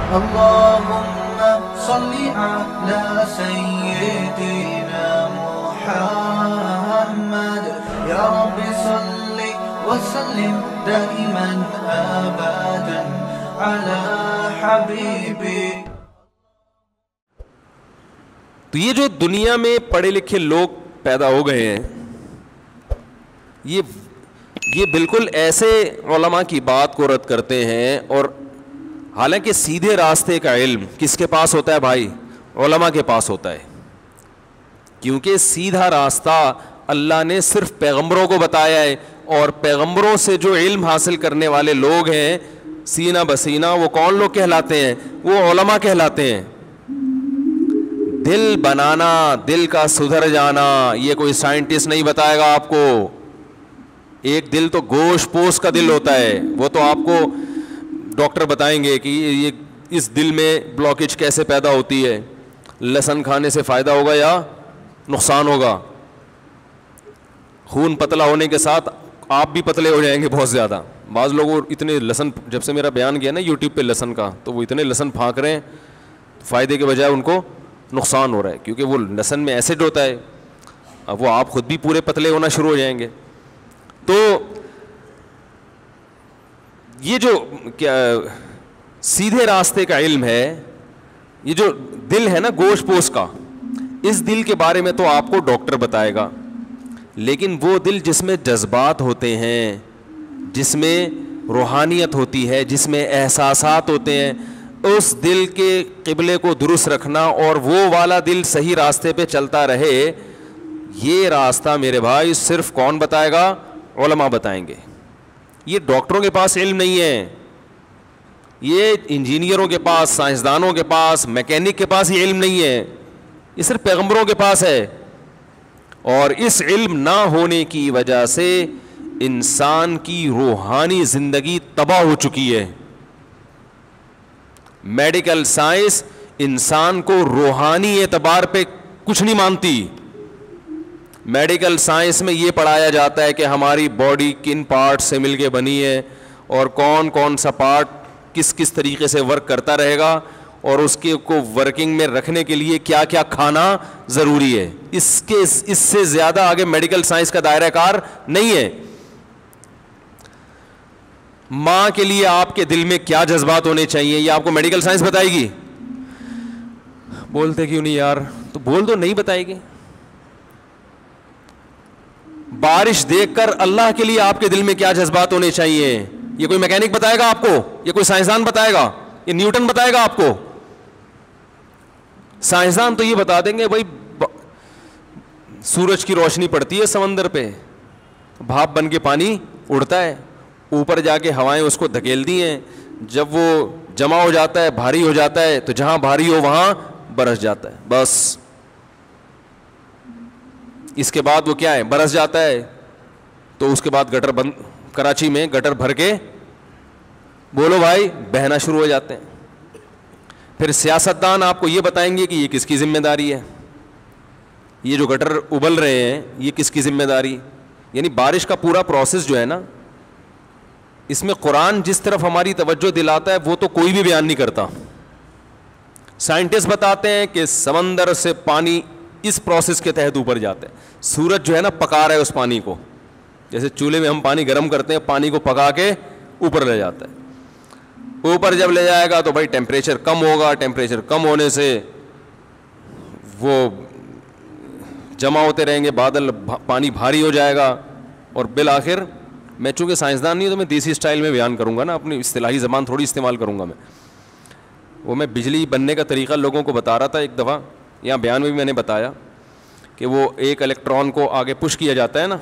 اللهم صل على سيدنا محمد يا رب صل وسلم دائما أبدا على حبيبي. تو یہ جو دنیا میں پڑھے لکھے لوگ پیدا ہو گئے ہیں, یہ بالکل ایسے علماء کی بات کو رد کرتے ہیں, اور حالانکہ سیدھے راستے کا علم کس کے پاس ہوتا ہے بھائی؟ علماء کے پاس ہوتا ہے, کیونکہ سیدھا راستہ اللہ نے صرف پیغمبروں کو بتایا ہے, اور پیغمبروں سے جو علم حاصل کرنے والے لوگ ہیں سینہ بسینہ, وہ کون لوگ کہلاتے ہیں؟ وہ علماء کہلاتے ہیں. دل بنانا, دل کا سدھر جانا, یہ کوئی سائنٹسٹ نہیں بتائے گا آپ کو. ایک دل تو گوشت پوش کا دل ہوتا ہے, وہ تو آپ کو ڈاکٹر بتائیں گے کہ یہ اس دل میں بلاکیج کیسے پیدا ہوتی ہے, لہسن کھانے سے فائدہ ہوگا یا نقصان ہوگا. خون پتلا ہونے کے ساتھ آپ بھی پتلے ہو جائیں گے بہت زیادہ. بعض لوگ اتنے لہسن, جب سے میرا بیان کیا نا یوٹیوب پہ لہسن کا, تو وہ اتنے لہسن پھانک رہے ہیں, فائدے کے بجائے ان کو نقصان ہو رہا ہے, کیونکہ وہ لہسن میں ایسڈ ہوتا ہے. اب وہ آپ خود بھی پورے پتلے ہونا شروع ہو جائیں گے. تو یہ جو کیا سیدھے راستے کا علم ہے, یہ جو دل ہے نا گوشت پوش کا, اس دل کے بارے میں تو آپ کو ڈاکٹر بتائے گا. لیکن وہ دل جس میں جذبات ہوتے ہیں, جس میں روحانیت ہوتی ہے, جس میں احساسات ہوتے ہیں, اس دل کے قبلے کو درست رکھنا اور وہ والا دل صحیح راستے پہ چلتا رہے, یہ راستہ میرے بھائی صرف کون بتائے گا؟ علماء بتائیں گے. یہ ڈاکٹروں کے پاس علم نہیں ہے, یہ انجینئروں کے پاس, سائنسدانوں کے پاس, میکینک کے پاس یہ علم نہیں ہے, یہ صرف پیغمبروں کے پاس ہے. اور اس علم نہ ہونے کی وجہ سے انسان کی روحانی زندگی تباہ ہو چکی ہے. میڈیکل سائنس انسان کو روحانی اعتبار پہ کچھ نہیں مانتی. میڈیکل سائنس میں یہ پڑھایا جاتا ہے کہ ہماری باڈی کن پارٹ سے مل کے بنی ہے, اور کون کون سا پارٹ کس کس طریقے سے ورک کرتا رہے گا, اور اس کے کو ورکنگ میں رکھنے کے لیے کیا کیا کھانا ضروری ہے. اس سے زیادہ آگے میڈیکل سائنس کا دائرہ کار نہیں ہے. ماں کے لیے آپ کے دل میں کیا جذبات ہونے چاہیے, یہ آپ کو میڈیکل سائنس بتائے گی؟ بولتے کیوں نہیں یار؟ تو بول دو, نہیں بتائے گی. بارش دیکھ کر اللہ کے لیے آپ کے دل میں کیا جذبات ہونے چاہیے, یہ کوئی میکینک بتائے گا آپ کو؟ یہ کوئی سائنسدان بتائے گا؟ یہ نیوٹن بتائے گا آپ کو؟ سائنسدان تو یہ بتا دیں گے بھائی سورج کی روشنی پڑتی ہے سمندر پہ, بھاپ بن کے پانی اڑتا ہے, اوپر جا کے ہوائیں اس کو دھکیلتی ہیں, جب وہ جمع ہو جاتا ہے, بھاری ہو جاتا ہے, تو جہاں بھاری ہو وہاں برس جاتا ہے. بس اس کے بعد وہ کیا ہے, برس جاتا ہے, تو اس کے بعد گٹر بند, کراچی میں گٹر بھر کے بولو بھائی بہنا شروع ہو جاتے ہیں. پھر سیاستدان آپ کو یہ بتائیں گے کہ یہ کس کی ذمہ داری ہے, یہ جو گٹر ابل رہے ہیں یہ کس کی ذمہ داری. یعنی بارش کا پورا پروسیس جو ہے نا, اس میں قرآن جس طرف ہماری توجہ دلاتا ہے وہ تو کوئی بھی بیان نہیں کرتا. سائنٹسٹ بتاتے ہیں کہ سمندر سے پانی اس پروسیس کے تحت اوپر جاتا ہے. سورج جو ہے نا پکا رہا ہے اس پانی کو, جیسے چولہے میں ہم پانی گرم کرتے ہیں, پانی کو پکا کے اوپر لے جاتا ہے. اوپر جب لے جائے گا تو بھائی ٹیمپریچر کم ہوگا, ٹیمپریچر کم ہونے سے وہ جمع ہوتے رہیں گے, بادل, پانی بھاری ہو جائے گا, اور بالآخر میں چونکہ سائنسدان نہیں ہوں تو میں دیسی اسٹائل میں بیان کروں گا نا, اپنی اصطلاحی زبان تھوڑی استعمال کروں گا میں. وہ میں بجلی بننے کا طریقہ لوگوں کو بتا رہا تھا ایک دفعہ, یہاں بیان میں بھی میں نے بتایا کہ وہ ایک الیکٹران کو آگے پش کیا جاتا ہے نا,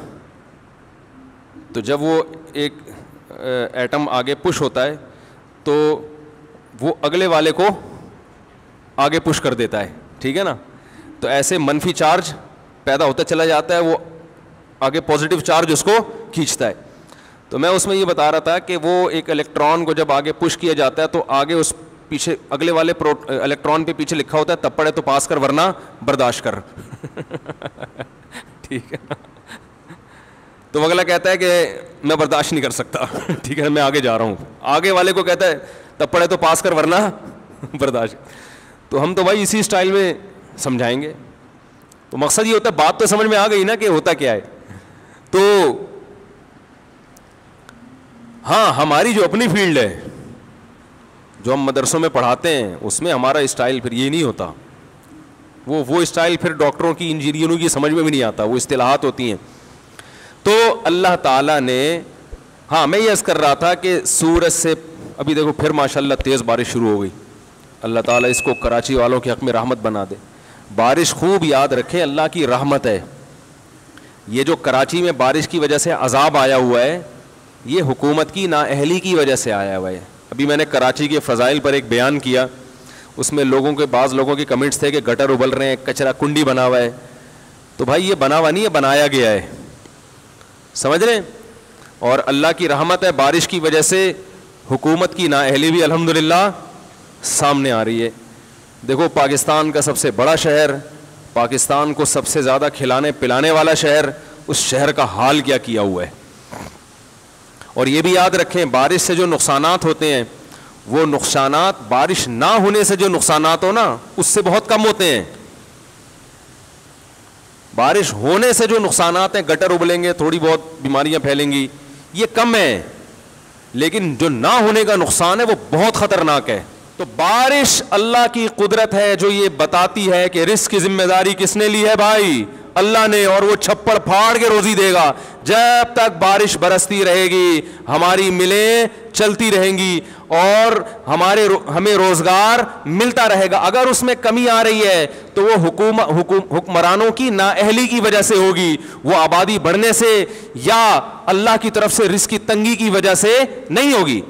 تو جب وہ ایک ایٹم آگے پش ہوتا ہے تو وہ اگلے والے کو آگے پش کر دیتا ہے, ٹھیک ہے نا. تو ایسے منفی چارج پیدا ہوتا چلا جاتا ہے, وہ آگے پازیٹیو چارج اس کو کھینچتا ہے. تو میں اس میں یہ بتا رہا تھا کہ وہ ایک الیکٹران کو جب آگے پش کیا جاتا ہے تو آگے اس پیچھے اگلے والے الیکٹران پہ پیچھے لکھا ہوتا ہے تب پڑے تو پاس کر ورنہ برداشت کر. ٹھیک ہے نا. تو اگلا کہتا ہے کہ میں برداشت نہیں کر سکتا, ٹھیک ہے میں آگے جا رہا ہوں. آگے والے کو کہتا ہے تب پڑے تو پاس کر ورنہ برداشت. تو ہم تو بھائی اسی اسٹائل میں سمجھائیں گے. تو مقصد یہ ہوتا ہے, بات تو سمجھ میں آ گئی نا کہ ہوتا کیا ہے. تو ہاں ہماری جو اپنی فیلڈ ہے, جو ہم مدرسوں میں پڑھاتے ہیں, اس میں ہمارا اسٹائل پھر یہ نہیں ہوتا. وہ اسٹائل پھر ڈاکٹروں کی, انجینئروں کی سمجھ میں بھی نہیں آتا, وہ اصطلاحات ہوتی ہیں. تو اللہ تعالیٰ نے, ہاں میں یہ عرض کر رہا تھا کہ سورج سے ابھی دیکھو پھر ماشاءاللہ تیز بارش شروع ہو گئی. اللہ تعالیٰ اس کو کراچی والوں کے حق میں رحمت بنا دے. بارش خوب یاد رکھیں, اللہ کی رحمت ہے. یہ جو کراچی میں بارش کی وجہ سے عذاب آیا ہوا ہے, یہ حکومت کی نااہلی کی وجہ سے آیا ہوا ہے. ابھی میں نے کراچی کے فضائل پر ایک بیان کیا, اس میں بعض لوگوں کے کمنٹس تھے کہ گٹر ابل رہے ہیں, کچرا کنڈی بنا ہوا ہے. تو بھائی یہ بنا ہوا نہیں ہے, بنایا گیا ہے, سمجھ رہے ہیں. اور اللہ کی رحمت ہے, بارش کی وجہ سے حکومت کی نااہلی بھی الحمدللہ سامنے آ رہی ہے. دیکھو پاکستان کا سب سے بڑا شہر, پاکستان کو سب سے زیادہ کھلانے پلانے والا شہر, اس شہر کا حال کیا ہوا ہے. اور یہ بھی یاد رکھیں, بارش سے جو نقصانات ہوتے ہیں, وہ نقصانات بارش نہ ہونے سے جو نقصانات ہو نا, اس سے بہت کم ہوتے ہیں. بارش ہونے سے جو نقصانات ہیں, گٹر ابلیں گے, تھوڑی بہت بیماریاں پھیلیں گی, یہ کم ہے. لیکن جو نہ ہونے کا نقصان ہے وہ بہت خطرناک ہے. تو بارش اللہ کی قدرت ہے جو یہ بتاتی ہے کہ رزق کی ذمہ داری کس نے لی ہے بھائی, اللہ نے. اور وہ چھپڑ پھاڑ کے روزی دے گا. جب تک بارش برستی رہے گی, ہماری ملیں چلتی رہیں گی, اور ہمیں روزگار ملتا رہے گا. اگر اس میں کمی آ رہی ہے تو وہ حکمرانوں کی نااہلی کی وجہ سے ہوگی, وہ آبادی بڑھنے سے یا اللہ کی طرف سے رزق کی تنگی کی وجہ سے نہیں ہوگی.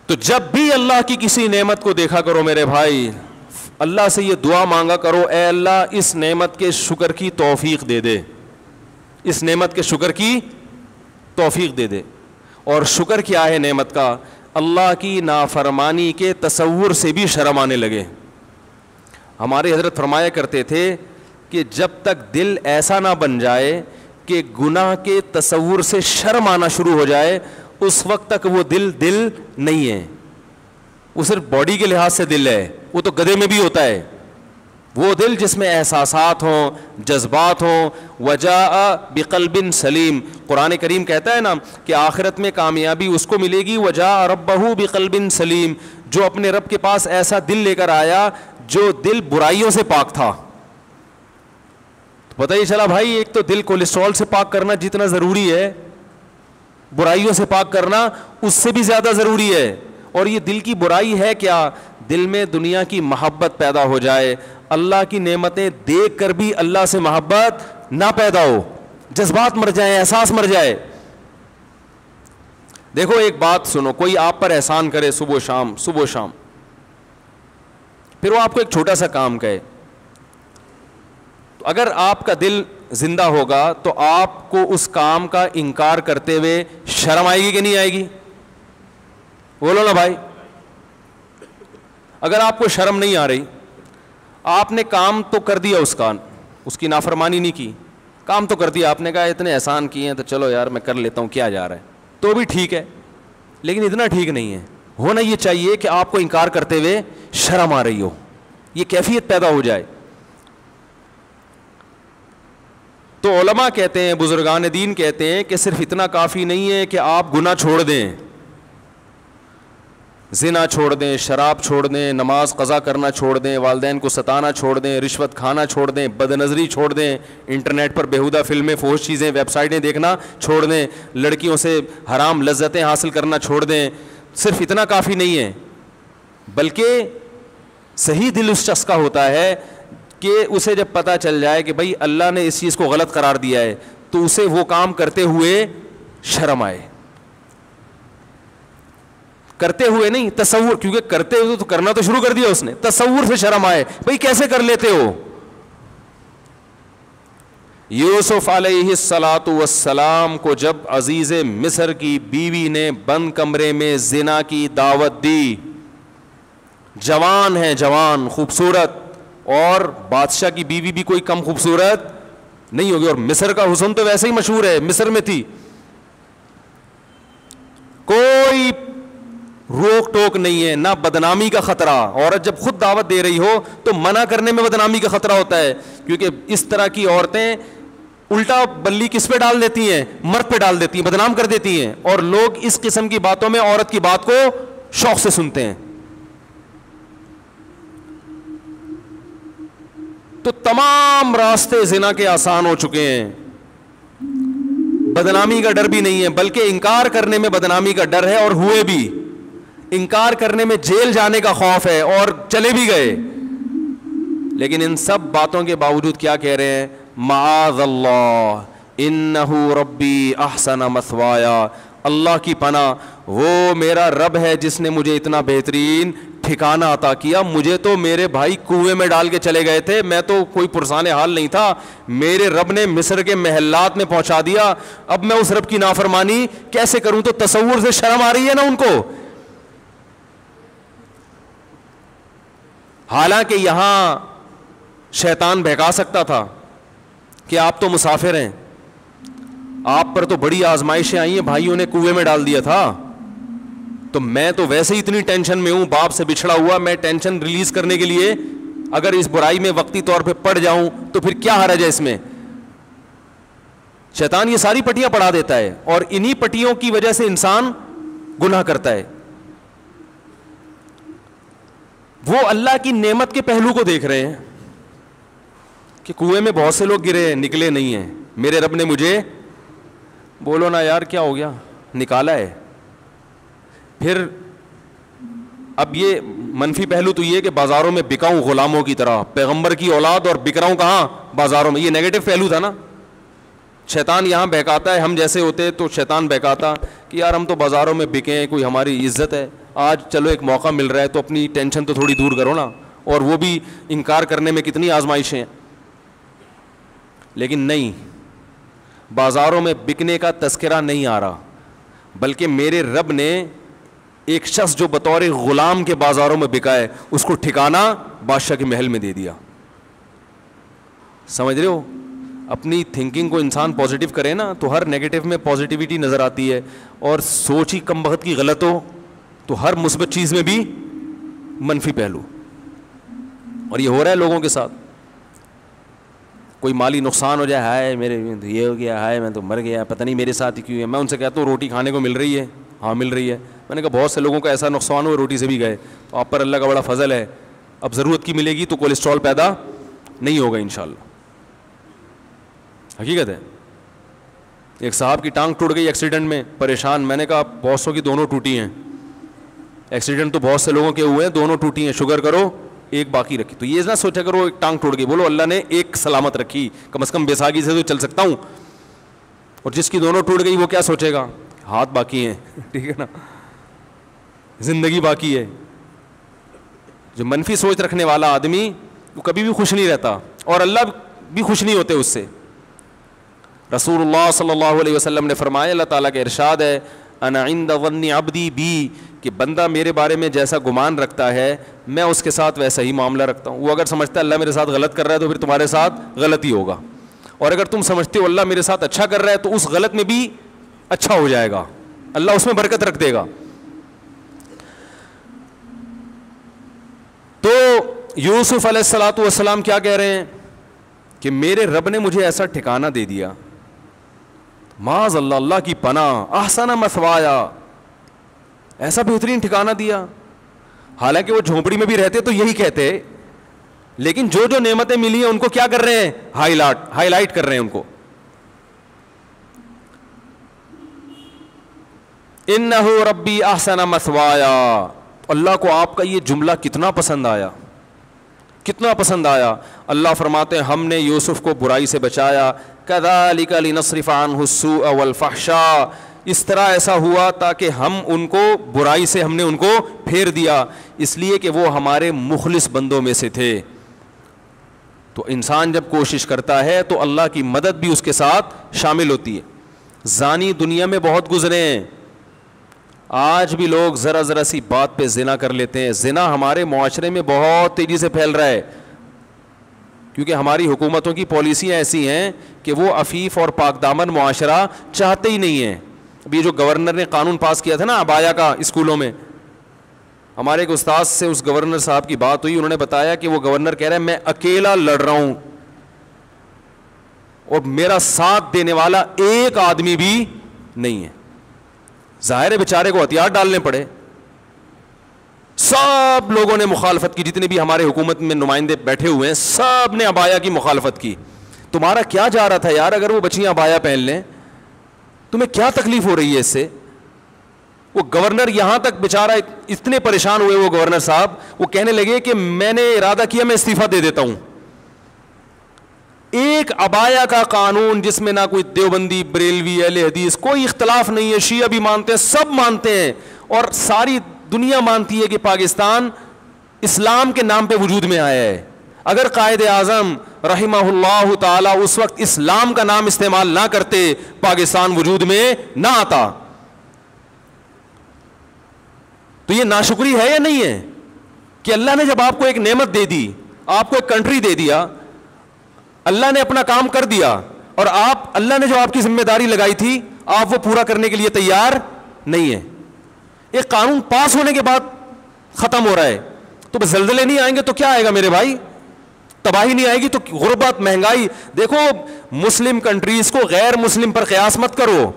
تو جب بھی اللہ کی کسی نعمت کو دیکھا کرو میرے بھائی, اللہ سے یہ دعا مانگا کرو, اے اللہ اس نعمت کے شکر کی توفیق دے دے, اس نعمت کے شکر کی توفیق دے دے. اور شکر کیا ہے نعمت کا؟ اللہ کی نافرمانی کے تصور سے بھی شرم آنے لگے. ہمارے حضرت فرمایا کرتے تھے کہ جب تک دل ایسا نہ بن جائے کہ گناہ کے تصور سے شرم آنا شروع ہو جائے, اس وقت تک وہ دل نہیں ہے. وہ صرف باڈی کے لحاظ سے دل ہے, وہ تو گدھے میں بھی ہوتا ہے. وہ دل جس میں احساسات ہوں, جذبات ہوں. وجاء بقلب سلیم, قرآن کریم کہتا ہے نا کہ آخرت میں کامیابی اس کو ملے گی. وجاء ربہ بقلب سلیم, جو اپنے رب کے پاس ایسا دل لے کر آیا جو دل برائیوں سے پاک تھا. تو پتہ ہی چلا بھائی, ایک تو دل کولیسٹرول سے پاک کرنا جتنا ضروری ہے, برائیوں سے پاک کرنا اس سے بھی زیادہ ضروری ہے. اور یہ دل کی برائی ہے کیا؟ دل میں دنیا کی محبت پیدا ہو جائے, اللہ کی نعمتیں دیکھ کر بھی اللہ سے محبت نہ پیدا ہو, جذبات مر جائیں, احساس مر جائے. دیکھو ایک بات سنو, کوئی آپ پر احسان کرے صبح و شام, پھر وہ آپ کو ایک چھوٹا سا کام کہے, تو اگر آپ کا دل زندہ ہوگا تو آپ کو اس کام کا انکار کرتے ہوئے شرم آئے گی کہ نہیں آئے گی؟ بولو نا بھائی. اگر آپ کو شرم نہیں آ رہی, آپ نے کام تو کر دیا, اس کی نافرمانی نہیں کی, کام تو کر دیا, آپ نے کہا اتنے احسان کیے ہیں تو چلو یار میں کر لیتا ہوں, کیا جا رہا ہے, تو بھی ٹھیک ہے. لیکن اتنا ٹھیک نہیں ہے. ہونا یہ چاہیے کہ آپ کو انکار کرتے ہوئے شرم آ رہی ہو, یہ کیفیت پیدا ہو جائے. تو علماء کہتے ہیں, بزرگان دین کہتے ہیں کہ صرف اتنا کافی نہیں ہے کہ آپ گناہ چھوڑ دیں, زنا چھوڑ دیں, شراب چھوڑ دیں, نماز قضا کرنا چھوڑ دیں, والدین کو ستانا چھوڑ دیں, رشوت کھانا چھوڑ دیں, بد نظری چھوڑ دیں, انٹرنیٹ پر بیہودہ فلمیں, فحش چیزیں, ویب سائٹیں دیکھنا چھوڑ دیں, لڑکیوں سے حرام لذتیں حاصل کرنا چھوڑ دیں. صرف اتنا کافی نہیں ہے, بلکہ صحیح دل اس شخص کا ہوتا ہے کہ اسے جب پتہ چل جائے کہ بھائی اللہ نے اس چیز کو غلط قرار دیا ہے, تو اسے وہ کام کرتے ہوئے شرم آئے. کرتے ہوئے نہیں, تصور, کیونکہ کرتے ہوئے تو کرنا تو شروع کر دیا اس نے, تصور سے شرم آئے, بھائی کیسے کر لیتے ہو. یوسف علیہ الصلاۃ والسلام کو جب عزیز مصر کی بیوی نے بند کمرے میں زنا کی دعوت دی, جوان ہے, جوان خوبصورت, اور بادشاہ کی بیوی بھی کوئی کم خوبصورت نہیں ہوگی, اور مصر کا حسن تو ویسے ہی مشہور ہے, مصر میں تھی, کوئی روک ٹوک نہیں ہے، نہ بدنامی کا خطرہ. عورت جب خود دعوت دے رہی ہو تو منع کرنے میں بدنامی کا خطرہ ہوتا ہے، کیونکہ اس طرح کی عورتیں الٹا بلی کس پہ ڈال دیتی ہیں؟ مرد پہ ڈال دیتی ہیں، بدنام کر دیتی ہیں، اور لوگ اس قسم کی باتوں میں عورت کی بات کو شوق سے سنتے ہیں. تو تمام راستے زنا کے آسان ہو چکے ہیں. بدنامی کا ڈر بھی نہیں ہے، بلکہ انکار کرنے میں بدنامی کا ڈر ہے، اور ہوئے بھی. انکار کرنے میں جیل جانے کا خوف ہے، اور چلے بھی گئے. لیکن ان سب باتوں کے باوجود کیا کہہ رہے ہیں؟ معاذ اللہ انہ ربی احسن مثوایا. اللہ کی پناہ، وہ میرا رب ہے جس نے مجھے اتنا بہترین ٹھکانہ عطا کیا. مجھے تو میرے بھائی کنویں میں ڈال کے چلے گئے تھے، میں تو کوئی پرسان حال نہیں تھا، میرے رب نے مصر کے محلات میں پہنچا دیا. اب میں اس رب کی نافرمانی کیسے کروں؟ تو تصور سے شرم آ رہی ہے نا ان کو. حالانکہ یہاں شیطان بہکا سکتا تھا کہ آپ تو مسافر ہیں، آپ پر تو بڑی آزمائشیں آئی ہیں، بھائیوں نے کنویں میں ڈال دیا تھا، تو میں تو ویسے ہی اتنی ٹینشن میں ہوں، باپ سے بچھڑا ہوا، میں ٹینشن ریلیز کرنے کے لیے اگر اس برائی میں وقتی طور پہ پڑ جاؤں تو پھر کیا حرج ہے اس میں؟ شیطان یہ ساری پٹیاں پڑھا دیتا ہے، اور انہی پٹیوں کی وجہ سے انسان گناہ کرتا ہے. وہ اللہ کی نعمت کے پہلو کو دیکھ رہے ہیں کہ کنویں میں بہت سے لوگ گرے ہیں، نکلے نہیں ہیں، میرے رب نے مجھے، بولو نا یار کیا ہو گیا، نکالا ہے. پھر اب یہ منفی پہلو تو یہ کہ بازاروں میں بکاؤں غلاموں کی طرح، پیغمبر کی اولاد اور بک رہا ہوں کہاں؟ بازاروں میں. یہ نیگیٹو پہلو تھا نا. شیطان یہاں بہکاتا ہے، ہم جیسے ہوتے تو شیطان بہکاتا کہ یار ہم تو بازاروں میں بکیں، کوئی ہماری عزت ہے، آج چلو ایک موقع مل رہا ہے تو اپنی ٹینشن تو تھوڑی دور کرو نا. اور وہ بھی انکار کرنے میں کتنی آزمائشیں ہیں. لیکن نہیں، بازاروں میں بکنے کا تذکرہ نہیں آ رہا، بلکہ میرے رب نے ایک شخص جو بطور غلام کے بازاروں میں بکا ہے اس کو ٹھکانہ بادشاہ کے محل میں دے دیا. سمجھ رہے ہو؟ اپنی تھنکنگ کو انسان پازیٹیو کرے نا تو ہر نیگیٹو میں پازیٹیوٹی نظر آتی ہے، اور سوچ ہی کم وقت کی غلط ہو تو ہر مثبت چیز میں بھی منفی پہلو. اور یہ ہو رہا ہے لوگوں کے ساتھ. کوئی مالی نقصان ہو جائے، ہائے میرے یہ ہو گیا، ہائے میں تو مر گیا، پتہ نہیں میرے ساتھ ہی کیوں ہے. میں ان سے کہتا ہوں روٹی کھانے کو مل رہی ہے؟ ہاں مل رہی ہے. میں نے کہا بہت سے لوگوں کا ایسا نقصان ہوا روٹی سے بھی گئے، تو آپ پر اللہ کا بڑا فضل ہے، اب ضرورت کی ملے گی تو کولیسٹرول پیدا نہیں ہوگا انشاءاللہ. حقیقت ہے. ایک صاحب کی ٹانگ ٹوٹ گئی ایکسیڈنٹ میں، پریشان. میں نے کہا بہت سو کی دونوں ٹوٹی ہیں، ایکسیڈنٹ تو بہت سے لوگوں کے ہوئے ہیں، دونوں ٹوٹی ہیں، شکر کرو ایک باقی رکھی. تو یہ نہ سوچا کرو ایک ٹانگ ٹوٹ گئی، بولو اللہ نے ایک سلامت رکھی، کم از کم بیساگی سے تو چل سکتا ہوں. اور جس کی دونوں ٹوٹ گئی وہ کیا سوچے گا؟ ہاتھ باقی ہیں، ٹھیک ہے نا، زندگی باقی ہے. جو منفی سوچ رکھنے والا آدمی وہ کبھی بھی خوش نہیں رہتا، اور اللہ بھی خوش نہیں ہوتے اس سے. رسول اللہ صلی اللہ علیہ وسلم نے فرمایا، اللہ تعالیٰ کا ارشاد ہے، انا عند ظن عبدی بی، کہ بندہ میرے بارے میں جیسا گمان رکھتا ہے میں اس کے ساتھ ویسا ہی معاملہ رکھتا ہوں. وہ اگر سمجھتا ہے اللہ میرے ساتھ غلط کر رہا ہے تو پھر تمہارے ساتھ غلط ہی ہوگا، اور اگر تم سمجھتے ہو اللہ میرے ساتھ اچھا کر رہا ہے تو اس غلط میں بھی اچھا ہو جائے گا، اللہ اس میں برکت رکھ دے گا. تو یوسف علیہ الصلوۃ والسلام کیا کہہ رہے ہیں کہ میرے رب نے مجھے ایسا ٹھکانہ دے دیا، معاذ اللہ، اللہ کی پناہ، احسن مثوایا، ایسا بہترین ٹھکانہ دیا. حالانکہ وہ جھونپڑی میں بھی رہتے تو یہی کہتے، لیکن جو جو نعمتیں ملی ہیں ان کو کیا کر رہے ہیں؟ ہائی لائٹ کر رہے ہیں ان کو. انہ ربی احسن مثوایا. اللہ کو آپ کا یہ جملہ کتنا پسند آیا، کتنا پسند آیا. اللہ فرماتے ہیں ہم نے یوسف کو برائی سے بچایا، کذالک لنصرف عنہ السوء والفحشاء، اس طرح ایسا ہوا تاکہ ہم ان کو برائی سے ہم نے ان کو پھیر دیا، اس لیے کہ وہ ہمارے مخلص بندوں میں سے تھے. تو انسان جب کوشش کرتا ہے تو اللہ کی مدد بھی اس کے ساتھ شامل ہوتی ہے. زانی دنیا میں بہت گزرے ہیں، آج بھی لوگ ذرا ذرا سی بات پہ زنا کر لیتے ہیں. زنا ہمارے معاشرے میں بہت تیزی سے پھیل رہا ہے، کیونکہ ہماری حکومتوں کی پالیسیاں ایسی ہیں کہ وہ عفیف اور پاک دامن معاشرہ چاہتے ہی نہیں ہیں. ابھی جو گورنر نے قانون پاس کیا تھا نا عبایا کا اسکولوں میں، ہمارے ایک استاد سے اس گورنر صاحب کی بات ہوئی, انہوں نے بتایا کہ وہ گورنر کہہ رہے ہیں میں اکیلا لڑ رہا ہوں اور میرا ساتھ دینے والا ایک آدمی بھی نہیں ہے. ظاہر ہے بیچارے کو ہتھیار ڈالنے پڑے, سب لوگوں نے مخالفت کی, جتنے بھی ہمارے حکومت میں نمائندے بیٹھے ہوئے ہیں سب نے عبایا کی مخالفت کی. تمہارا کیا جا رہا تھا یار, اگر وہ بچیاں عبایا پہن لیں تمہیں کیا تکلیف ہو رہی ہے اس سے؟ وہ گورنر یہاں تک بیچارہ اتنے پریشان ہوئے, وہ گورنر صاحب وہ کہنے لگے کہ میں نے ارادہ کیا میں استعفیٰ دے دیتا ہوں. ایک عبایا کا قانون جس میں نہ کوئی دیوبندی, بریلوی, اہل حدیث کوئی اختلاف نہیں ہے, شیعہ بھی مانتے ہیں, سب مانتے ہیں, اور ساری دنیا مانتی ہے کہ پاکستان اسلام کے نام پہ وجود میں آیا ہے. اگر قائد اعظم رحمہ اللہ تعالی اس وقت اسلام کا نام استعمال نہ کرتے پاکستان وجود میں نہ آتا. تو یہ ناشکری ہے یا نہیں ہے کہ اللہ نے جب آپ کو ایک نعمت دے دی, آپ کو ایک کنٹری دے دیا, اللہ نے اپنا کام کر دیا, اور آپ اللہ نے جو آپ کی ذمہ داری لگائی تھی آپ وہ پورا کرنے کے لیے تیار نہیں ہے. ایک قانون پاس ہونے کے بعد ختم ہو رہا ہے, تو بس زلزلے نہیں آئیں گے تو کیا آئے گا میرے بھائی؟ تباہی نہیں آئے گی تو غربت, مہنگائی. دیکھو مسلم کنٹریز کو غیر مسلم پر قیاس مت کرو,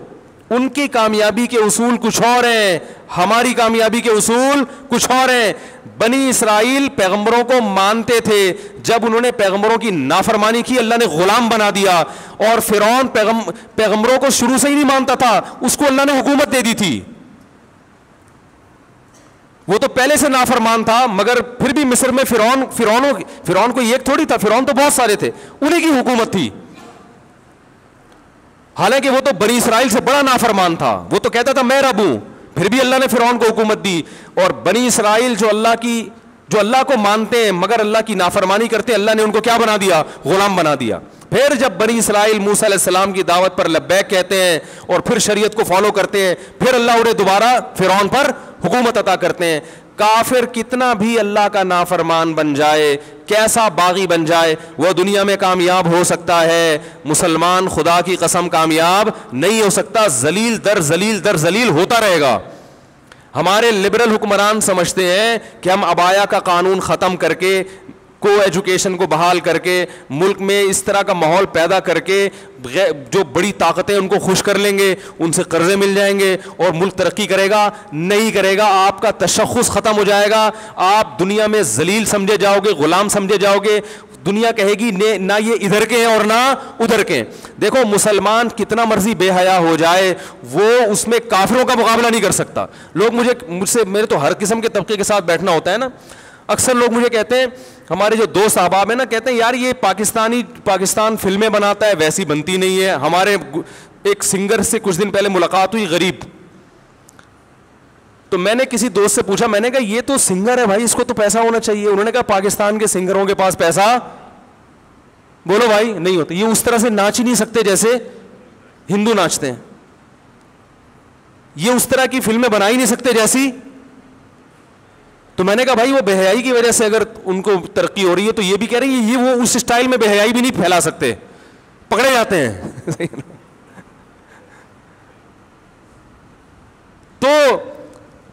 ان کی کامیابی کے اصول کچھ اور ہیں, ہماری کامیابی کے اصول کچھ اور ہیں. بنی اسرائیل پیغمبروں کو مانتے تھے, جب انہوں نے پیغمبروں کی نافرمانی کی اللہ نے غلام بنا دیا, اور فرعون پیغمبروں کو شروع سے ہی نہیں مانتا تھا, اس کو اللہ نے حکومت دے دی تھی. وہ تو پہلے سے نافرمان تھا, مگر پھر بھی مصر میں فرعون کو ایک تھوڑی تھا, فرعون تو بہت سارے تھے, انہیں کی حکومت تھی. حالانکہ وہ تو بنی اسرائیل سے بڑا نافرمان تھا, وہ تو کہتا تھا میں رب ہوں, پھر بھی اللہ نے فرعون کو حکومت دی. اور بنی اسرائیل جو اللہ کو مانتے ہیں مگر اللہ کی نافرمانی کرتے ہیں, اللہ نے ان کو کیا بنا دیا؟ غلام بنا دیا. پھر جب بنی اسرائیل موسیٰ علیہ السلام کی دعوت پر لبیک کہتے ہیں اور پھر شریعت کو فالو کرتے ہیں, پھر اللہ انہیں دوبارہ فرعون پر حکومت عطا کرتے ہیں. کافر کتنا بھی اللہ کا نافرمان بن جائے, کیسا باغی بن جائے, وہ دنیا میں کامیاب ہو سکتا ہے, مسلمان خدا کی قسم کامیاب نہیں ہو سکتا, ذلیل در ذلیل در ذلیل ہوتا رہے گا. ہمارے لبرل حکمران سمجھتے ہیں کہ ہم عبایا کا قانون ختم کر کے, کو ایجوکیشن کو بحال کر کے, ملک میں اس طرح کا ماحول پیدا کر کے جو بڑی طاقتیں ان کو خوش کر لیں گے, ان سے قرضے مل جائیں گے اور ملک ترقی کرے گا. نہیں کرے گا, آپ کا تشخص ختم ہو جائے گا, آپ دنیا میں ذلیل سمجھے جاؤ گے, غلام سمجھے جاؤ گے. دنیا کہے گی نہ یہ ادھر کے ہیں اور نہ ادھر کے. دیکھو مسلمان کتنا مرضی بے حیا ہو جائے, وہ اس میں کافروں کا مقابلہ نہیں کر سکتا. لوگ مجھ سے میرے تو ہر قسم کے طبقے کے ساتھ بیٹھنا ہوتا ہے نا, اکثر لوگ مجھے کہتے ہیں, ہمارے جو دوست احباب ہیں نا, کہتے ہیں یار یہ پاکستان فلمیں بناتا ہے, ویسی بنتی نہیں ہے. ہمارے ایک سنگر سے کچھ دن پہلے ملاقات ہوئی, غریب, تو میں نے کسی دوست سے پوچھا, میں نے کہا یہ تو سنگر ہے بھائی, اس کو تو پیسہ ہونا چاہیے. انہوں نے کہا پاکستان کے سنگروں کے پاس پیسہ, بولو بھائی, نہیں ہوتا. یہ اس طرح سے ناچ ہی نہیں سکتے جیسے ہندو ناچتے ہیں, یہ اس طرح کی فلمیں بنا ہی نہیں سکتے جیسی. تو میں نے کہا بھائی وہ بے حیائی کی وجہ سے اگر ان کو ترقی ہو رہی ہے تو یہ بھی کہہ رہی ہے یہ وہ اس اسٹائل میں بے حیائی بھی نہیں پھیلا سکتے, پکڑے جاتے ہیں. تو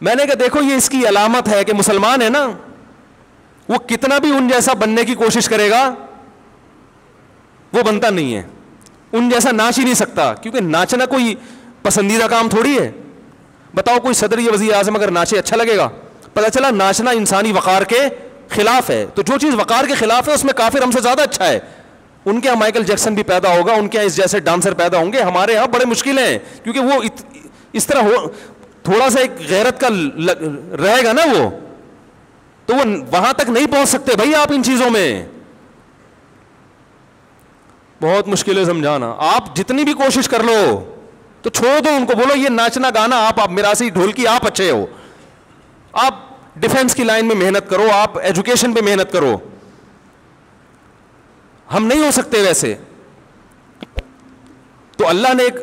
میں نے کہا دیکھو یہ اس کی علامت ہے کہ مسلمان ہے نا, وہ کتنا بھی ان جیسا بننے کی کوشش کرے گا وہ بنتا نہیں ہے, ان جیسا ناچ ہی نہیں سکتا, کیونکہ ناچنا کوئی پسندیدہ کام تھوڑی ہے. بتاؤ کوئی صدر یا وزیر اعظم اگر ناچے اچھا لگے گا؟ پتہ چلا ناچنا انسانی وقار کے خلاف ہے. تو جو چیز وقار کے خلاف ہے اس میں کافر ہم سے زیادہ اچھا ہے. ان کے یہاں مائیکل جیکسن بھی پیدا ہوگا, ان کے یہاں اس جیسے ڈانسر پیدا ہوں گے, ہمارے یہاں بڑے مشکل ہیں, کیونکہ وہ اس طرح تھوڑا سا ایک غیرت کا رہے گا نا وہ, تو وہ وہاں تک نہیں پہنچ سکتے بھائی. آپ ان چیزوں میں بہت مشکل ہے سمجھانا. آپ جتنی بھی کوشش کر لو تو چھوڑ دو ان کو, بولو یہ ناچنا گانا آپ میراثی ڈھولکی آپ اچھے ہو, آپ ڈیفنس کی لائن میں محنت کرو, آپ ایجوکیشن پہ محنت کرو. ہم نہیں ہو سکتے ویسے. تو اللہ نے ایک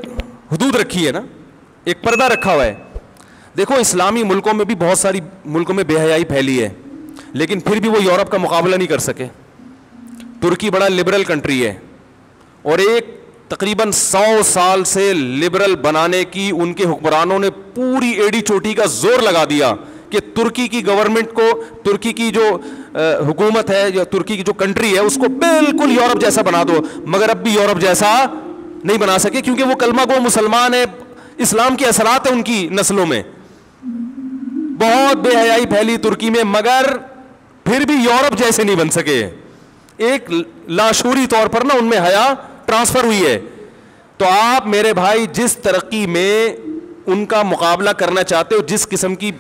حدود رکھی ہے نا, ایک پردہ رکھا ہوا ہے. دیکھو اسلامی ملکوں میں بھی بہت ساری ملکوں میں بے حیائی پھیلی ہے, لیکن پھر بھی وہ یورپ کا مقابلہ نہیں کر سکے. ترکی بڑا لبرل کنٹری ہے, اور ایک تقریباً 100 سال سے لبرل بنانے کی ان کے حکمرانوں نے پوری ایڑی چوٹی کا زور لگا دیا کہ ترکی کی گورنمنٹ کو, ترکی کی جو حکومت ہے یا ترکی کی جو کنٹری ہے اس کو بالکل یورپ جیسا بنا دو, مگر اب بھی یورپ جیسا نہیں بنا سکے, کیونکہ وہ کلمہ گو مسلمان ہے, اسلام کے اثرات ہیں ان کی نسلوں میں. بہت بے حیائی پھیلی ترکی میں, مگر پھر بھی یورپ جیسے نہیں بن سکے. ایک لاشعوری طور پر نا ان میں حیا ٹرانسفر ہوئی ہے. تو آپ میرے بھائی جس ترقی میں ان کا مقابلہ کرنا چاہتے ہو, جس قسم کی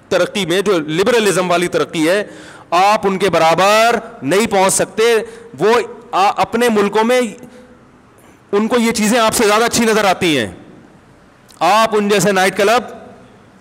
ترقی میں جو لبرلزم والی ترقی ہے, آپ ان کے برابر نہیں پہنچ سکتے. وہ اپنے ملکوں میں ان کو یہ چیزیں آپ سے زیادہ اچھی نظر آتی ہیں, آپ ان جیسے نائٹ کلب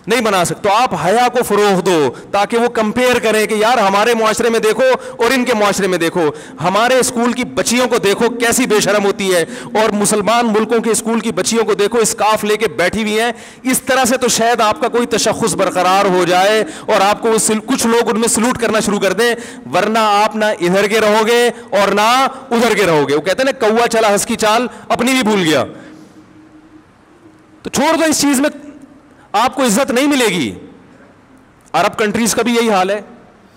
نہیں بنا سکتے. تو آپ حیا کو فروغ دو تاکہ وہ کمپیئر کریں کہ یار ہمارے معاشرے میں دیکھو اور ان کے معاشرے میں دیکھو, ہمارے اسکول کی بچیوں کو دیکھو کیسی بے شرم ہوتی ہے, اور مسلمان ملکوں کے اسکول کی بچیوں کو دیکھو اسکارف لے کے بیٹھی ہوئی ہیں. اس طرح سے تو شاید آپ کا کوئی تشخص برقرار ہو جائے اور آپ کو کچھ لوگ ان میں سلوٹ کرنا شروع کر دیں, ورنہ آپ نہ ادھر کے رہو گے اور نہ ادھر کے رہو گے. وہ کہتے ہیں نا کوا چلا ہنس کی چال اپنی بھی بھول گیا. تو چھوڑ دو اس چیز میں, آپ کو عزت نہیں ملے گی. عرب کنٹریز کا بھی یہی حال ہے,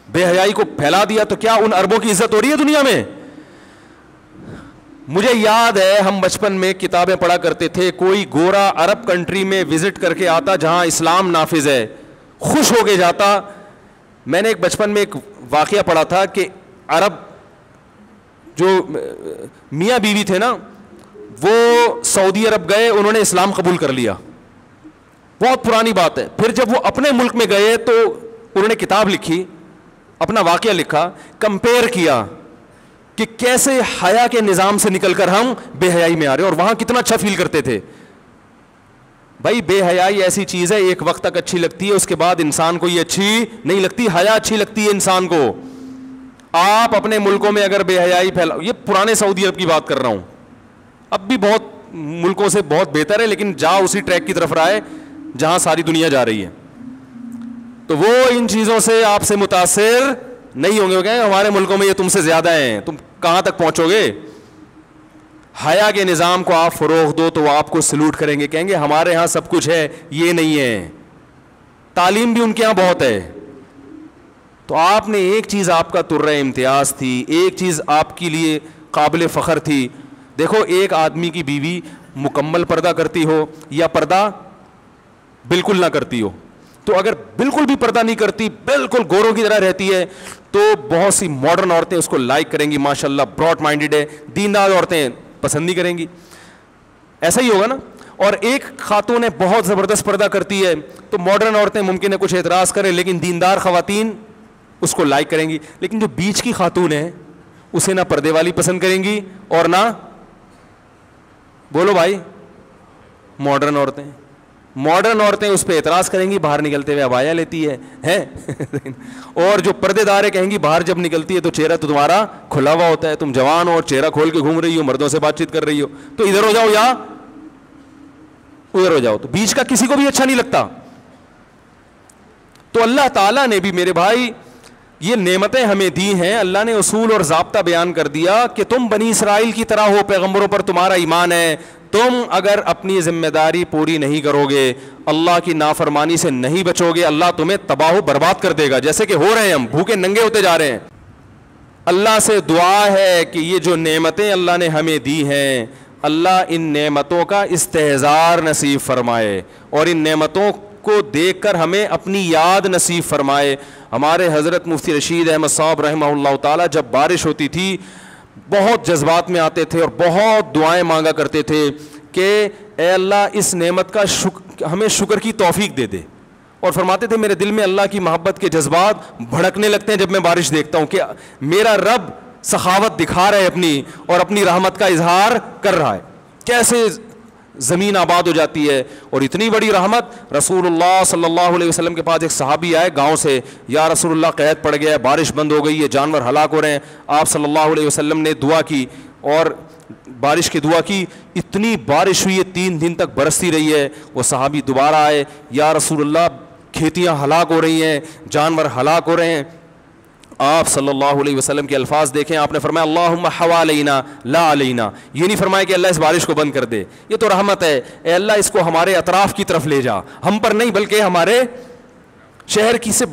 بے حیائی کو پھیلا دیا تو کیا ان عربوں کی عزت ہو رہی ہے دنیا میں؟ مجھے یاد ہے ہم بچپن میں کتابیں پڑھا کرتے تھے, کوئی گورا عرب کنٹری میں وزٹ کر کے آتا جہاں اسلام نافذ ہے, خوش ہو کے جاتا. میں نے ایک بچپن میں ایک واقعہ پڑھا تھا کہ عرب جو میاں بیوی تھے نا, وہ سعودی عرب گئے, انہوں نے اسلام قبول کر لیا, بہت پرانی بات ہے. پھر جب وہ اپنے ملک میں گئے تو انہوں نے کتاب لکھی, اپنا واقعہ لکھا, کمپیئر کیا کہ کیسے حیا کے نظام سے نکل کر ہم بے حیائی میں آ رہے ہیں, اور وہاں کتنا اچھا فیل کرتے تھے. بھائی بے حیائی ایسی چیز ہے, ایک وقت تک اچھی لگتی ہے, اس کے بعد انسان کو یہ اچھی نہیں لگتی. حیا اچھی لگتی ہے انسان کو. آپ اپنے ملکوں میں اگر بے حیائی پھیلاؤ, یہ پرانے سعودی عرب کی بات کر رہا ہوں, اب بھی بہت ملکوں سے بہت بہتر ہے, لیکن جا اسی ٹریک کی طرف رہا ہے جہاں ساری دنیا جا رہی ہے. تو وہ ان چیزوں سے آپ سے متاثر نہیں ہوں گے, وہ کہیں ہمارے ملکوں میں یہ تم سے زیادہ ہیں, تم کہاں تک پہنچو گے. حیا کے نظام کو آپ فروغ دو تو وہ آپ کو سلوٹ کریں گے, کہیں گے ہمارے ہاں سب کچھ ہے, یہ نہیں ہے. تعلیم بھی ان کے ہاں بہت ہے. تو آپ نے ایک چیز آپ کا ترہ امتیاز تھی, ایک چیز آپ کے لیے قابل فخر تھی. دیکھو ایک آدمی کی بیوی مکمل پردہ کرتی ہو یا پردہ بالکل نہ کرتی ہو, تو اگر بالکل بھی پردہ نہیں کرتی, بالکل گوروں کی طرح رہتی ہے, تو بہت سی ماڈرن عورتیں اس کو لائک کریں گی, ماشاءاللہ براڈ مائنڈیڈ ہے. دیندار عورتیں پسند نہیں کریں گی. ایسا ہی ہوگا نا. اور ایک خاتون ہے بہت زبردست پردہ کرتی ہے, تو ماڈرن عورتیں ممکن ہے کچھ اعتراض کریں, لیکن دیندار خواتین اس کو لائک کریں گی. لیکن جو بیچ کی خاتون ہے اسے نہ پردے والی پسند کریں گی اور نہ, بولو بھائی, ماڈرن عورتیں. ماڈرن عورتیں اس پہ اعتراض کریں گی, باہر نکلتے ہوئے عبایا لیتی ہے اور جو پردے دار ہے کہیں گی باہر جب نکلتی ہے تو چہرہ تو تمہارا کھلا ہوا ہوتا ہے, تم جوان ہو اور چہرہ کھول کے گھوم رہی ہو, مردوں سے بات چیت کر رہی ہو, تو ادھر ہو جاؤ یا ادھر ہو جاؤ. تو بیچ کا کسی کو بھی اچھا نہیں لگتا. تو اللہ تعالیٰ نے بھی میرے بھائی یہ نعمتیں ہمیں دی ہیں, اللہ نے اصول اور ضابطہ بیان کر دیا کہ تم بنی اسرائیل کی طرح ہو, پیغمبروں پر تمہارا ایمان ہے, تم اگر اپنی ذمہ داری پوری نہیں کرو گے, اللہ کی نافرمانی سے نہیں بچو گے, اللہ تمہیں تباہ و برباد کر دے گا, جیسے کہ ہو رہے ہیں, ہم بھوکے ننگے ہوتے جا رہے ہیں. اللہ سے دعا ہے کہ یہ جو نعمتیں اللہ نے ہمیں دی ہیں, اللہ ان نعمتوں کا استحضار نصیب فرمائے اور ان نعمتوں کو دیکھ کر ہمیں اپنی یاد نصیب فرمائے. ہمارے حضرت مفتی رشید احمد صاحب رحمہ اللہ تعالی جب بارش ہوتی تھی بہت جذبات میں آتے تھے اور بہت دعائیں مانگا کرتے تھے کہ اے اللہ اس نعمت کا ہمیں شکر کی توفیق دے دے, اور فرماتے تھے میرے دل میں اللہ کی محبت کے جذبات بھڑکنے لگتے ہیں جب میں بارش دیکھتا ہوں کہ میرا رب سخاوت دکھا رہا ہے اپنی, اور اپنی رحمت کا اظہار کر رہا ہے. کیسے زمین آباد ہو جاتی ہے, اور اتنی بڑی رحمت. رسول اللہ صلی اللہ علیہ وسلم کے پاس ایک صحابی آئے گاؤں سے, یا رسول اللہ قحط پڑ گیا ہے, بارش بند ہو گئی ہے, جانور ہلاک ہو رہے ہیں. آپ صلی اللہ علیہ وسلم نے دعا کی اور بارش کی دعا کی, اتنی بارش ہوئی ہے 3 دن تک برستی رہی ہے. وہ صحابی دوبارہ آئے, یا رسول اللہ کھیتیاں ہلاک ہو رہی ہیں, جانور ہلاک ہو رہے ہیں. آپ صلی اللہ علیہ وسلم کے الفاظ دیکھیں, آپ نے فرمایا اللہم حوالینا لا علینا. یہ نہیں فرمایا کہ اللہ اس بارش کو بند کر دے, یہ تو رحمت ہے, اے اللہ اس کو ہمارے اطراف کی طرف لے جا, ہم پر نہیں بلکہ ہمارے شہر کی سے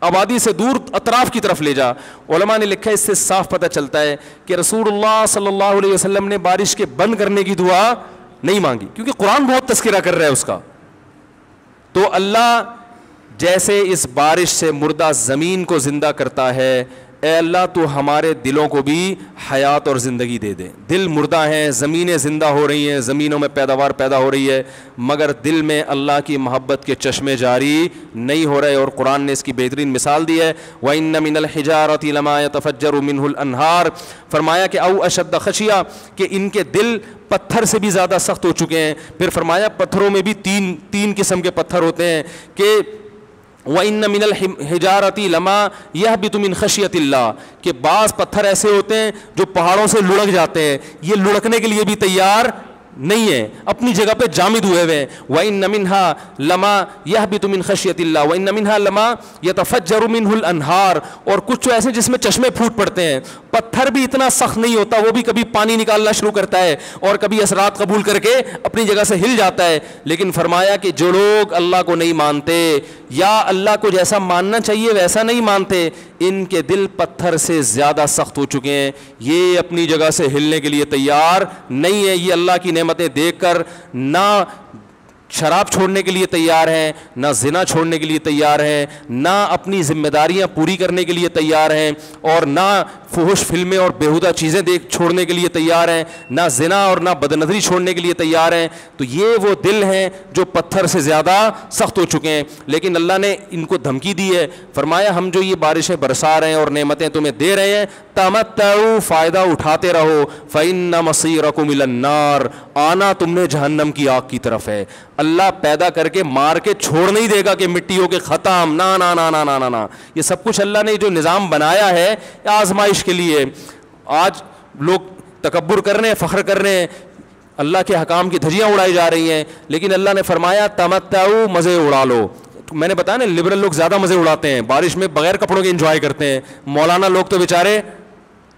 آبادی سے دور اطراف کی طرف لے جا. علماء نے لکھا ہے اس سے صاف پتہ چلتا ہے کہ رسول اللہ صلی اللہ علیہ وسلم نے بارش کے بند کرنے کی دعا نہیں مانگی, کیونکہ قرآن بہت تذکرہ کر رہا ہے اس کا. تو اللہ جیسے اس بارش سے مردہ زمین کو زندہ کرتا ہے, اے اللہ تو ہمارے دلوں کو بھی حیات اور زندگی دے دے. دل مردہ ہیں, زمینیں زندہ ہو رہی ہیں, زمینوں میں پیداوار پیدا ہو رہی ہے, مگر دل میں اللہ کی محبت کے چشمے جاری نہیں ہو رہے. اور قرآن نے اس کی بہترین مثال دی ہے, وَإِنَّ مِنَ الْحِجَارَةِ لَمَا يَتَفَجَّرُ مِنْهُ الْأَنْهَارُ, فرمایا کہ او اشد خشیہ, کہ ان کے دل پتھر سے بھی زیادہ سخت ہو چکے ہیں. پھر فرمایا پتھروں میں بھی تین قسم کے پتھر ہوتے ہیں کہ وَإِنَّ مِنَ الْحِجَارَةِ لَمَا يَهْبِطُ مِنْ خَشْيَةِ اللَّهِ, کہ بعض پتھر ایسے ہوتے ہیں جو پہاڑوں سے لڑک جاتے ہیں, یہ لڑکنے کے لیے بھی تیار نہیں ہے, اپنی جگہ پہ جامد ہوئے ہوئے ہیں. وَإِنَّ مِنْهَا لَمَا يَهْبِطُ مِنْ خَشْيَةِ اللَّهِ وَإِنَّ مِنْهَا لَمَا يَتَفَجَّرُ مِنْهُ الْأَنْهَارُ, اور کچھ تو ایسے جس میں چشمے پھوٹ پڑتے ہیں. پتھر بھی اتنا سخت نہیں ہوتا, وہ بھی کبھی پانی نکالنا شروع کرتا ہے اور کبھی اثرات قبول کر کے اپنی جگہ سے ہل جاتا ہے. لیکن فرمایا کہ جو لوگ اللہ کو نہیں مانتے یا اللہ کو جیسا ماننا چاہیے ویسا نہیں مانتے, ان کے دل پتھر سے زیادہ سخت ہو چکے ہیں, یہ اپنی جگہ سے ہلنے کے لیے تیار نہیں ہے. یہ اللہ کی نعمتیں دیکھ کر نہ شراب چھوڑنے کے لیے تیار ہیں, نہ زنا چھوڑنے کے لیے تیار ہیں, نہ اپنی ذمہ داریاں پوری کرنے کے لیے تیار ہیں, اور نہ فحش فلمیں اور بیہودہ چیزیں چھوڑنے کے لیے تیار ہیں, نہ زنا اور نہ بدنظری چھوڑنے کے لیے تیار ہیں. تو یہ وہ دل ہیں جو پتھر سے زیادہ سخت ہو چکے ہیں. لیکن اللہ نے ان کو دھمکی دی ہے, فرمایا ہم جو یہ بارشیں برسا رہے ہیں اور نعمتیں تمہیں دے رہے ہیں, تمتعوا, فائدہ اٹھاتے رہو, فإن مصیرکم الی النار, آنا تم نے جہنم کی آگ کی طرف ہے. اللہ پیدا کر کے مار کے چھوڑ نہیں دے گا کہ مٹی ہو کے ختم, نا نا نا نا نا نا. یہ سب کچھ اللہ نے جو نظام بنایا ہے آزمائش کے لیے. آج لوگ تکبر کر رہے ہیں, فخر کر رہے ہیں, اللہ کے حکام کی دھجیاں اڑائی جا رہی ہیں, لیکن اللہ نے فرمایا تمتعوا, مزے اڑا لو. میں نے بتایا نا لبرل لوگ زیادہ مزے اڑاتے ہیں, بارش میں بغیر کپڑوں کے انجوائے کرتے ہیں. مولانا لوگ تو بیچارے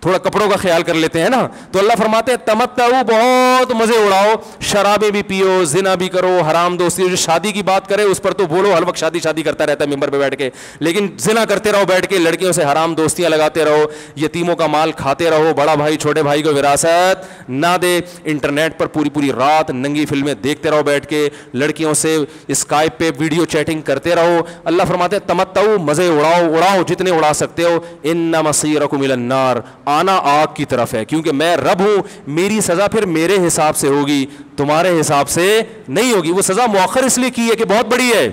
تھوڑا کپڑوں کا خیال کر لیتے ہیں نا. تو اللہ فرماتے ہیں تمتعوا, بہت مزے اڑاؤ, شرابیں بھی پیو, زنا بھی کرو, حرام دوستی. جو شادی کی بات کرے اس پر تو بولو ہر وقت شادی شادی کرتا رہتا ہے ممبر پہ بیٹھ کے, لیکن زنا کرتے رہو بیٹھ کے, لڑکیوں سے حرام دوستیاں لگاتے رہو, یتیموں کا مال کھاتے رہو, بڑا بھائی چھوٹے بھائی کو وراثت نہ دے, انٹرنیٹ پر پوری رات ننگی فلمیں دیکھتے رہو بیٹھ کے, لڑکیوں سے اسکائپ پہ ویڈیو چیٹنگ کرتے رہو. اللہ فرماتے ہیں تمتعوا, مزے اڑاؤ جتنے اڑا سکتے ہو. ان مصیرکم الی النار, آنا آگ کی طرف ہے, کیونکہ میں رب ہوں, میری سزا پھر میرے حساب سے ہوگی, تمہارے حساب سے نہیں ہوگی. وہ سزا مؤخر اس لیے کی ہے کہ بہت بڑی ہے,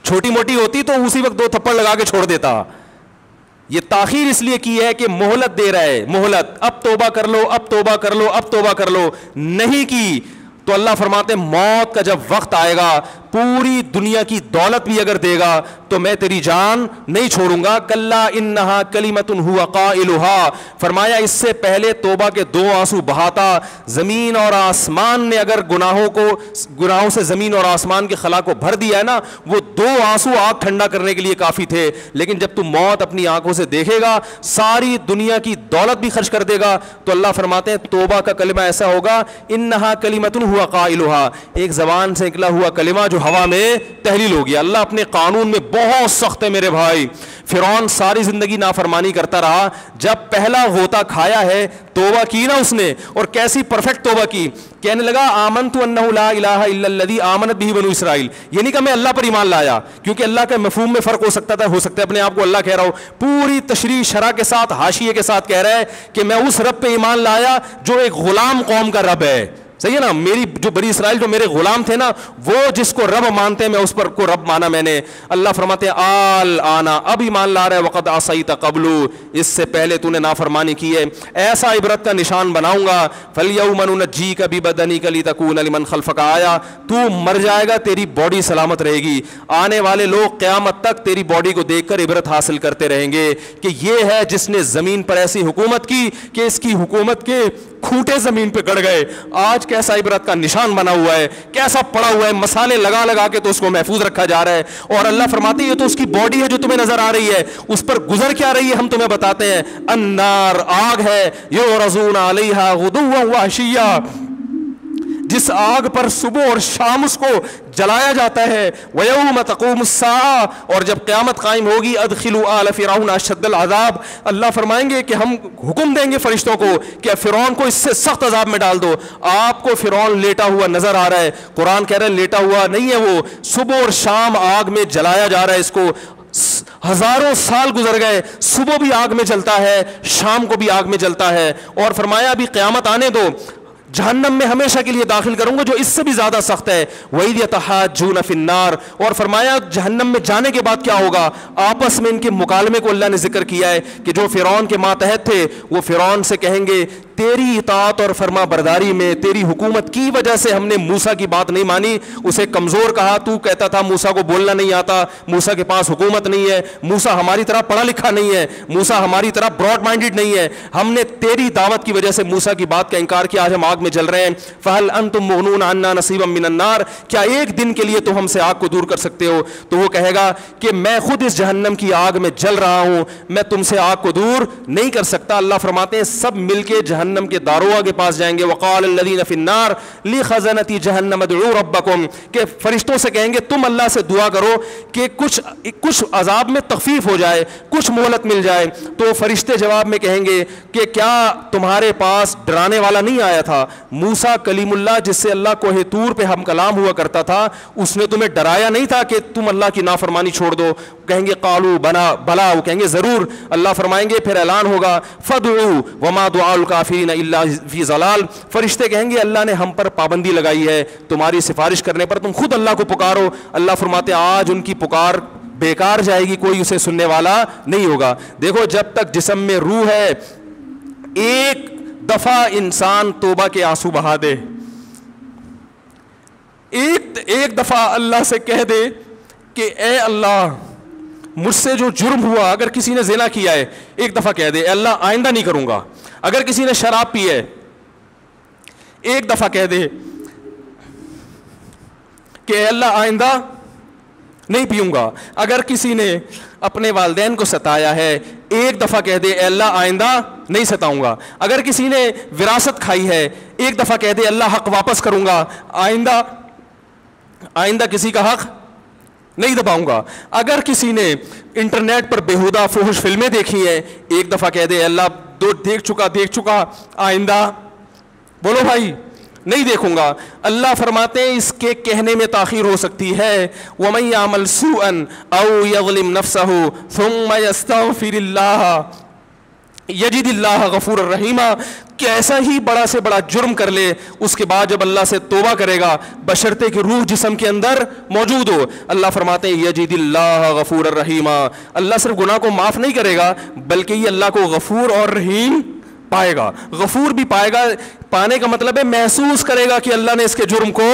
چھوٹی موٹی ہوتی تو اسی وقت 2 تھپڑ لگا کے چھوڑ دیتا. یہ تاخیر اس لیے کی ہے کہ مہلت دے رہا ہے, مہلت, اب توبہ کر لو, اب توبہ کر لو, اب توبہ کر لو. نہیں کی تو اللہ فرماتے ہیں موت کا جب وقت آئے گا, پوری دنیا کی دولت بھی اگر دے گا تو میں تیری جان نہیں چھوڑوں گا. کلا انہا کلمۃ ہوا قائلھا, فرمایا اس سے پہلے توبہ کے 2 آنسو بہاتا. زمین اور آسمان نے اگر گناہوں سے زمین اور آسمان کے خلا کو بھر دیا ہے نا, وہ 2 آنسو آگ ٹھنڈا کرنے کے لیے کافی تھے. لیکن جب تم موت اپنی آنکھوں سے دیکھے گا, ساری دنیا کی دولت بھی خرچ کر دے گا, تو اللہ فرماتے ہیں توبہ کا کلمہ ایسا ہوگا, انہا کلمۃ ہوا قائلھا, ایک زبان سے نکلا ہوا کلمہ جو ہوا میں تحلیل ہو گیا. اللہ اپنے قانون میں بہت سخت ہے میرے بھائی. فرعون ساری زندگی نافرمانی کرتا رہا, جب پہلا غوطہ کھایا ہے توبہ کی نا اس نے, اور کیسی پرفیکٹ توبہ کی, کہنے لگا آمنت انہ لا الہ الا الذی آمنت بہ بنو اسرائیل. یہ نہیں کہ میں اللہ پر ایمان لایا, کیونکہ اللہ کے مفہوم میں فرق ہو سکتا ہے اپنے آپ کو اللہ کہہ رہا ہو, پوری تشریح شرح کے ساتھ حاشیے کے ساتھ کہہ رہا ہے کہ میں اس رب پہ ایمان لایا جو ایک غلام قوم کا رب ہے. صحیح ہے نا, میری جو بنی اسرائیل جو میرے غلام تھے نا, وہ جس کو رب مانتے ہیں میں اس پر کو رب مانا میں نے. اللہ فرماتے ہیں آل آنا, اب ایمان لا رہا ہے, وقد عصیت قبل, اس سے پہلے تو نے نافرمانی کی ہے, ایسا عبرت کا نشان بناؤں گا. فالیوم ننجیک ببدنک لتکون لمن خلفک آیا, تو مر جائے گا تیری باڈی سلامت رہے گی, آنے والے لوگ قیامت تک تیری باڈی کو دیکھ کر عبرت حاصل کرتے رہیں گے کہ یہ ہے جس نے زمین پر ایسی حکومت کی کہ اس کی حکومت کے کھوٹے زمین پہ گڑ گئے. آج کیسا عبرت کا نشان بنا ہوا ہے, کیسا پڑا ہوا ہے, مسالے لگا لگا کے تو اس کو محفوظ رکھا جا رہا ہے. اور اللہ فرماتے ہیں یہ تو اس کی باڈی ہے جو تمہیں نظر آ رہی ہے, اس پر گزر کیا رہی ہے ہم تمہیں بتاتے ہیں. النار, آگ ہے, یعرضون علیہا غدوا وعشیا, جس آگ پر صبح اور شام اس کو جلایا جاتا ہے. وَيَوْمَ تَقُومُ السَّاعَةُ اور جب قیامت قائم ہوگی أَدْخِلُوا آلَ فِرْعَوْنَ أَشَدَّ الْعَذَابِ اللہ فرمائیں گے کہ ہم حکم دیں گے فرشتوں کو کہ فرعون کو اس سے سخت عذاب میں ڈال دو. آپ کو فرعون لیٹا ہوا نظر آ رہا ہے, قرآن کہہ رہا ہے لیٹا ہوا نہیں ہے, وہ صبح اور شام آگ میں جلایا جا رہا ہے. اس کو ہزاروں سال گزر گئے, صبح بھی آگ میں جلتا ہے, شام کو بھی آگ میں جلتا ہے. اور فرمایا ابھی قیامت آنے دو, جہنم میں ہمیشہ کے لیے داخل کروں گا جو اس سے بھی زیادہ سخت ہے. وَإِذْ يَتَحَاجُّونَ فِي النَّارِ اور فرمایا جہنم میں جانے کے بعد کیا ہوگا, آپس میں ان کے مکالمے کو اللہ نے ذکر کیا ہے کہ جو فرعون کے ماتحت تھے وہ فرعون سے کہیں گے تیری اطاعت اور فرما برداری میں, تیری حکومت کی وجہ سے ہم نے موسیٰ کی بات نہیں مانی. اسے کمزور کہا, تو کہتا تھا موسیٰ کو بولنا نہیں آتا, موسیٰ کے پاس حکومت نہیں ہے, موسیٰ ہماری طرح پڑھا لکھا نہیں ہے, موسیٰ ہماری طرح براڈ مائنڈڈ نہیں ہے. ہم نے تیری دعوت کی وجہ سے موسیٰ کی بات کا انکار کیا, آج ہم آگ میں جل رہے ہیں. فَهَلْ أَنْتُمْ مُغْنُونَ عَنَّا نَصِيبًا مِّنَ النَّارِ کیا ایک دن کے لیے تو ہم سے آگ کو دور کر سکتے ہو؟ تو وہ کہے گا کہ میں خود اس جہنم کی آگ میں جل رہا ہوں, میں تم سے آگ کو دور نہیں کر سکتا. اللہ فرماتے ہیں سب مل کے جہنم کے داروغ کے پاس جائیں گے. وقال الذین فی النار لخزنۃ جہنم ادعوا ربکم کہ فرشتوں سے کہیں گے تم اللہ سے دعا کرو کہ کچھ عذاب میں تخفیف ہو جائے, کچھ مہلت مل جائے. تو فرشتے جواب میں کہیں گے کہ کیا تمہارے پاس ڈرانے والا نہیں آیا تھا؟ موسیٰ کلیم اللہ جس سے اللہ کوہ طور پہ ہم کلام ہوا کرتا تھا, اس نے تمہیں ڈرایا نہیں تھا کہ تم اللہ کی نافرمانی چھوڑ دو؟ کہیں گے قالوا بلا, وہ کہیں گے ضرور. اللہ فرمائیں گے پھر اعلان ہوگا فادعوا وما دعاء الکافرین الا فی ضلال. فرشتے کہیں گے اللہ نے ہم پر پابندی لگائی ہے تمہاری سفارش کرنے پر, تم خود اللہ کو پکارو. اللہ فرماتے ہیں آج ان کی پکار بیکار جائے گی, کوئی اسے سننے والا نہیں ہوگا. دیکھو جب تک جسم میں روح ہے, ایک دفعہ انسان توبہ کے آنسو بہا دے, ایک دفعہ اللہ سے کہہ دے کہ اے اللہ مجھ سے جو جرم ہوا, اگر کسی نے زنا کیا ہے ایک دفعہ کہہ دے اے اللہ آئندہ نہیں کروں گا. اگر کسی نے شراب پی ہے ایک دفعہ کہہ دے کہ اے اللہ آئندہ نہیں پیوں گا. اگر کسی نے اپنے والدین کو ستایا ہے ایک دفعہ کہہ دے اے اللہ آئندہ نہیں ستاؤں گا. اگر کسی نے وراثت کھائی ہے ایک دفعہ کہہ دے اللہ حق واپس کروں گا, آئندہ کسی کا حق نہیں دباؤں گا. اگر کسی نے انٹرنیٹ پر بیہودہ فحش فلمیں دیکھی ہیں ایک دفعہ کہہ دے اللہ دیکھ چکا آئندہ بولو بھائی نہیں دیکھوں گا. اللہ فرماتے ہیں اس کے کہنے میں تاخیر ہو سکتی ہے. وَمَن يَعْمَلْ سُوءًا أَوْ يَظْلِمْ نَفْسَهُ ثُمَّ يَسْتَغْفِرِ اللَّهَ یجد اللہ غفور الرحیم کہ ایسا ہی بڑا سے بڑا جرم کر لے, اس کے بعد جب اللہ سے توبہ کرے گا بشرطے کہ روح جسم کے اندر موجود ہو, اللہ فرماتے ہیں یجد اللہ غفور الرحیم. اللہ صرف گناہ کو معاف نہیں کرے گا بلکہ یہ اللہ کو غفور اور رحیم پائے گا. غفور بھی پائے گا, پانے کا مطلب ہے محسوس کرے گا کہ اللہ نے اس کے جرم کو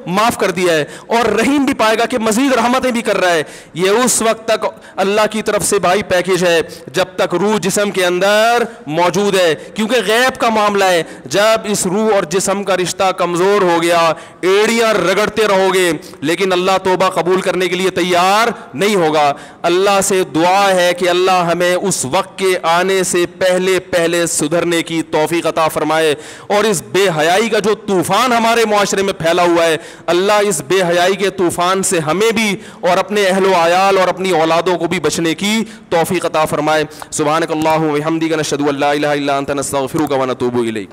معاف کر دیا ہے, اور رحیم بھی پائے گا کہ مزید رحمتیں بھی کر رہا ہے. یہ اس وقت تک اللہ کی طرف سے بھائی پیکیج ہے جب تک روح جسم کے اندر موجود ہے, کیونکہ غیب کا معاملہ ہے. جب اس روح اور جسم کا رشتہ کمزور ہو گیا ایڑیاں رگڑتے رہو گے لیکن اللہ توبہ قبول کرنے کے لیے تیار نہیں ہوگا. اللہ سے دعا ہے کہ اللہ ہمیں اس وقت کے آنے سے پہلے سدھرنے کی توفیق عطا فرمائے, اور اس بے حیائی کا جو طوفان ہمارے معاشرے میں پھیلا ہوا ہے اللہ اس بے حیائی کے طوفان سے ہمیں بھی اور اپنے اہل و عیال اور اپنی اولادوں کو بھی بچنے کی توفیق عطا فرمائے. سبحانک اللہم و بحمدک نشہد ان لا الہ الا انت نستغفرک و نتوب الیک.